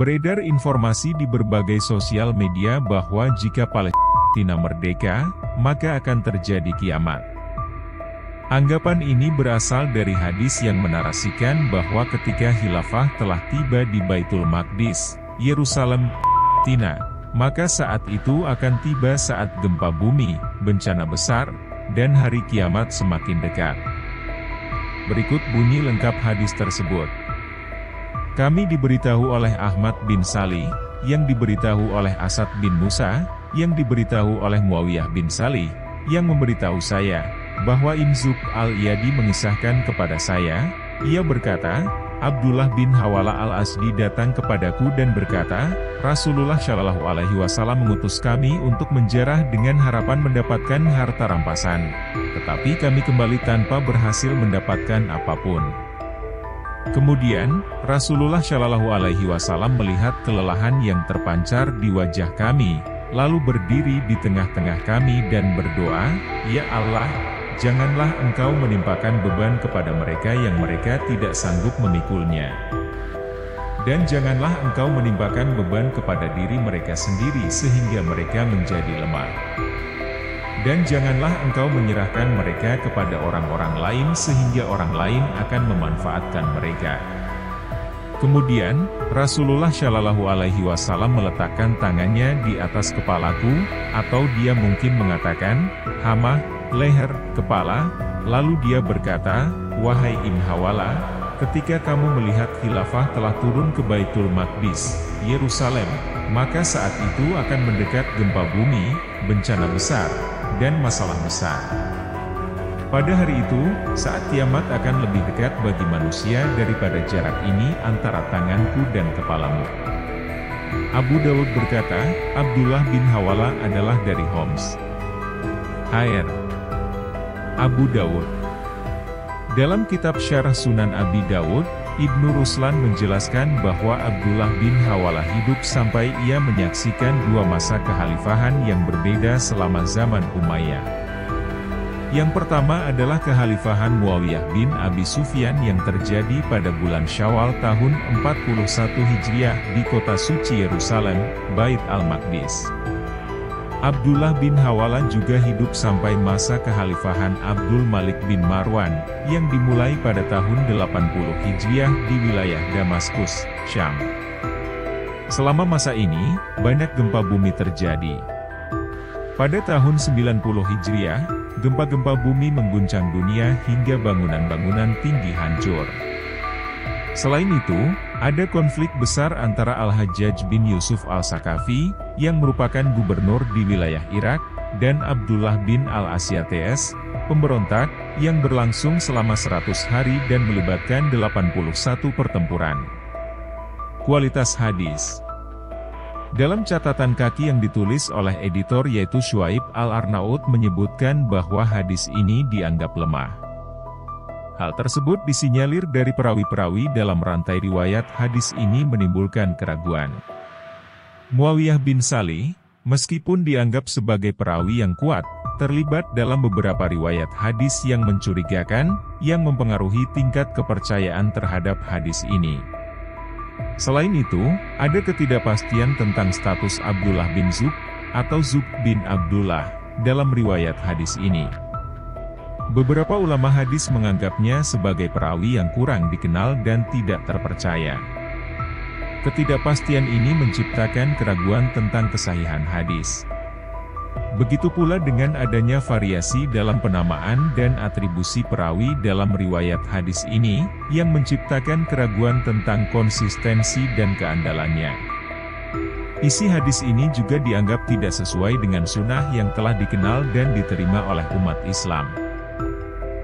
Beredar informasi di berbagai sosial media bahwa jika Palestina merdeka, maka akan terjadi kiamat. Anggapan ini berasal dari hadis yang menarasikan bahwa ketika khilafah telah tiba di Baitul Maqdis, Yerusalem, Palestina, maka saat itu akan tiba saat gempa bumi, bencana besar, dan hari kiamat semakin dekat. Berikut bunyi lengkap hadis tersebut. Kami diberitahu oleh Ahmad bin Salih, yang diberitahu oleh Asad bin Musa, yang diberitahu oleh Muawiyah bin Salih, yang memberitahu saya, bahwa Imzuk al-Yadi mengisahkan kepada saya, ia berkata, Abdullah bin Hawala al-Asdi datang kepadaku dan berkata, Rasulullah Shallallahu Alaihi Wasallam mengutus kami untuk menjarah dengan harapan mendapatkan harta rampasan, tetapi kami kembali tanpa berhasil mendapatkan apapun. Kemudian, Rasulullah Shallallahu Alaihi Wasallam melihat kelelahan yang terpancar di wajah kami, lalu berdiri di tengah-tengah kami dan berdoa, Ya Allah, janganlah Engkau menimpakan beban kepada mereka yang mereka tidak sanggup memikulnya. Dan janganlah Engkau menimpakan beban kepada diri mereka sendiri sehingga mereka menjadi lemah. Dan janganlah Engkau menyerahkan mereka kepada orang-orang lain sehingga orang lain akan memanfaatkan mereka. Kemudian, Rasulullah Shallallahu Alaihi Wasallam meletakkan tangannya di atas kepalaku, atau dia mungkin mengatakan, hamah, leher, kepala, lalu dia berkata, Wahai Ibn Hawala, ketika kamu melihat khilafah telah turun ke Baitul Maqdis, Yerusalem, maka saat itu akan mendekat gempa bumi, bencana besar, dan masalah besar. Pada hari itu, saat kiamat akan lebih dekat bagi manusia daripada jarak ini antara tanganku dan kepalamu. Abu Dawud berkata, Abdullah bin Hawala adalah dari Homs. Hr. Abu Dawud. Dalam kitab Syarah Sunan Abi Dawud, Ibnu Ruslan menjelaskan bahwa Abdullah bin Hawala hidup sampai ia menyaksikan dua masa kekhalifahan yang berbeda selama zaman Umayyah. Yang pertama adalah kekhalifahan Muawiyah bin Abi Sufyan yang terjadi pada bulan Syawal tahun 41 Hijriah di kota suci Yerusalem, Bait al-Maqdis. Abdullah bin Hawala juga hidup sampai masa kekhalifahan Abdul Malik bin Marwan, yang dimulai pada tahun 80 Hijriah di wilayah Damaskus, Syam. Selama masa ini, banyak gempa bumi terjadi. Pada tahun 90 Hijriah, gempa-gempa bumi mengguncang dunia hingga bangunan-bangunan tinggi hancur. Selain itu, ada konflik besar antara Al-Hajjaj bin Yusuf al-Sakafi, yang merupakan gubernur di wilayah Irak, dan Abdullah bin al-Asyates, pemberontak, yang berlangsung selama 100 hari dan melibatkan 81 pertempuran. Kualitas hadis. Dalam catatan kaki yang ditulis oleh editor yaitu Syuaib Al-Arnaud menyebutkan bahwa hadis ini dianggap lemah. Hal tersebut disinyalir dari perawi-perawi dalam rantai riwayat hadis ini menimbulkan keraguan. Muawiyah bin Salih, meskipun dianggap sebagai perawi yang kuat, terlibat dalam beberapa riwayat hadis yang mencurigakan, yang mempengaruhi tingkat kepercayaan terhadap hadis ini. Selain itu, ada ketidakpastian tentang status Abdullah bin Zub, atau Zub bin Abdullah, dalam riwayat hadis ini. Beberapa ulama hadis menganggapnya sebagai perawi yang kurang dikenal dan tidak terpercaya. Ketidakpastian ini menciptakan keraguan tentang kesahihan hadis. Begitu pula dengan adanya variasi dalam penamaan dan atribusi perawi dalam riwayat hadis ini, yang menciptakan keraguan tentang konsistensi dan keandalannya. Isi hadis ini juga dianggap tidak sesuai dengan sunnah yang telah dikenal dan diterima oleh umat Islam.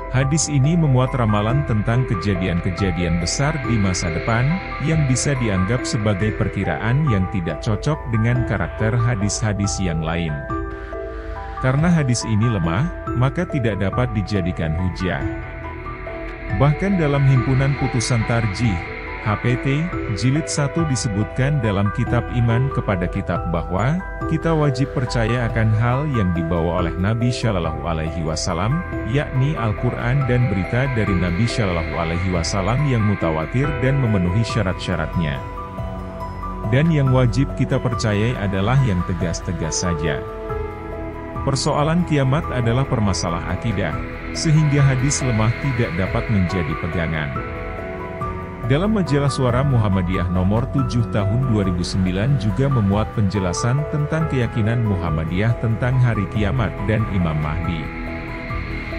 Hadis ini memuat ramalan tentang kejadian-kejadian besar di masa depan, yang bisa dianggap sebagai perkiraan yang tidak cocok dengan karakter hadis-hadis yang lain. Karena hadis ini lemah, maka tidak dapat dijadikan hujjah. Bahkan dalam himpunan putusan tarjih, HPT, Jilid 1 disebutkan dalam kitab Iman kepada Kitab bahwa, kita wajib percaya akan hal yang dibawa oleh Nabi Shallallahu Alaihi Wasallam, yakni Al-Quran dan berita dari Nabi Shallallahu Alaihi Wasallam yang mutawatir dan memenuhi syarat-syaratnya. Dan yang wajib kita percayai adalah yang tegas-tegas saja. Persoalan kiamat adalah permasalah akidah, sehingga hadis lemah tidak dapat menjadi pegangan. Dalam majalah Suara Muhammadiyah nomor 7 tahun 2009 juga memuat penjelasan tentang keyakinan Muhammadiyah tentang hari kiamat dan Imam Mahdi.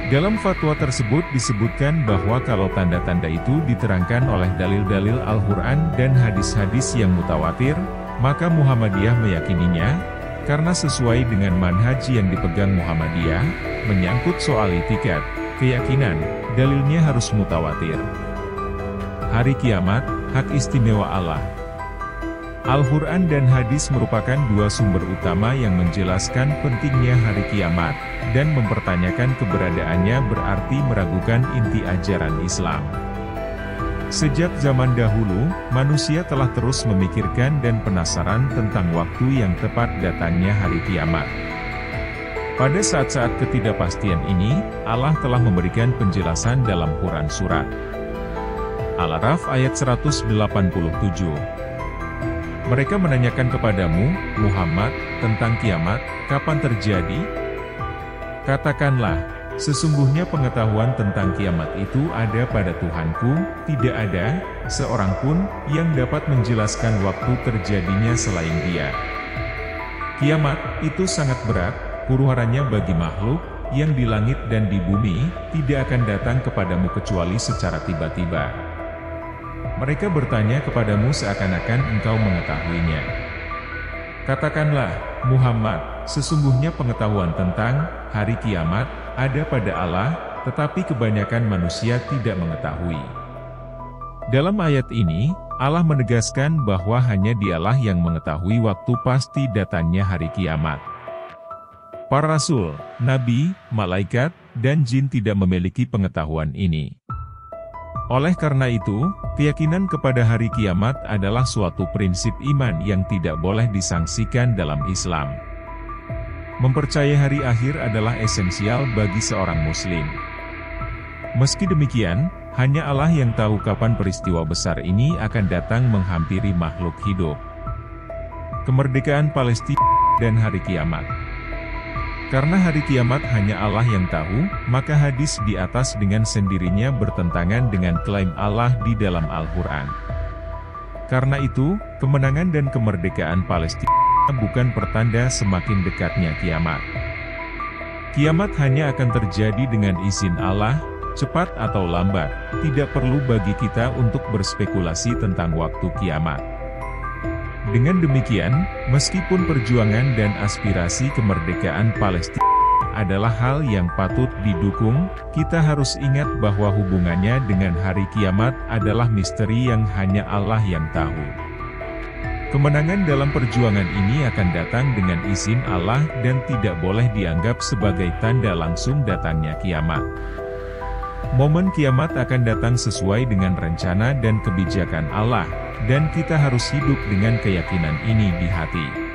Dalam fatwa tersebut disebutkan bahwa kalau tanda-tanda itu diterangkan oleh dalil-dalil Al-Quran dan hadis-hadis yang mutawatir, maka Muhammadiyah meyakininya, karena sesuai dengan manhaj yang dipegang Muhammadiyah, menyangkut soal itiqad, keyakinan, dalilnya harus mutawatir. Hari kiamat, hak istimewa Allah. Al-Quran dan hadis merupakan dua sumber utama yang menjelaskan pentingnya hari kiamat, dan mempertanyakan keberadaannya berarti meragukan inti ajaran Islam. Sejak zaman dahulu, manusia telah terus memikirkan dan penasaran tentang waktu yang tepat datangnya hari kiamat. Pada saat-saat ketidakpastian ini, Allah telah memberikan penjelasan dalam Quran Surat Al-A'raf ayat 187. Mereka menanyakan kepadamu, Muhammad, tentang kiamat, kapan terjadi? Katakanlah, sesungguhnya pengetahuan tentang kiamat itu ada pada Tuhanku, tidak ada seorang pun yang dapat menjelaskan waktu terjadinya selain Dia. Kiamat itu sangat berat, huru-haranya bagi makhluk yang di langit dan di bumi, tidak akan datang kepadamu kecuali secara tiba-tiba. Mereka bertanya kepadamu seakan-akan engkau mengetahuinya. Katakanlah, Muhammad, sesungguhnya pengetahuan tentang hari kiamat ada pada Allah, tetapi kebanyakan manusia tidak mengetahui. Dalam ayat ini, Allah menegaskan bahwa hanya Dialah yang mengetahui waktu pasti datangnya hari kiamat. Para rasul, nabi, malaikat, dan jin tidak memiliki pengetahuan ini. Oleh karena itu, keyakinan kepada hari kiamat adalah suatu prinsip iman yang tidak boleh disangsikan dalam Islam. Mempercayai hari akhir adalah esensial bagi seorang muslim. Meski demikian, hanya Allah yang tahu kapan peristiwa besar ini akan datang menghampiri makhluk hidup. Kemerdekaan Palestina dan hari kiamat. Karena hari kiamat hanya Allah yang tahu, maka hadis di atas dengan sendirinya bertentangan dengan klaim Allah di dalam Al-Quran. Karena itu, kemenangan dan kemerdekaan Palestina bukan pertanda semakin dekatnya kiamat. Kiamat hanya akan terjadi dengan izin Allah, cepat atau lambat, tidak perlu bagi kita untuk berspekulasi tentang waktu kiamat. Dengan demikian, meskipun perjuangan dan aspirasi kemerdekaan Palestina adalah hal yang patut didukung, kita harus ingat bahwa hubungannya dengan hari kiamat adalah misteri yang hanya Allah yang tahu. Kemenangan dalam perjuangan ini akan datang dengan izin Allah dan tidak boleh dianggap sebagai tanda langsung datangnya kiamat. Momen kiamat akan datang sesuai dengan rencana dan kebijakan Allah, dan kita harus hidup dengan keyakinan ini di hati.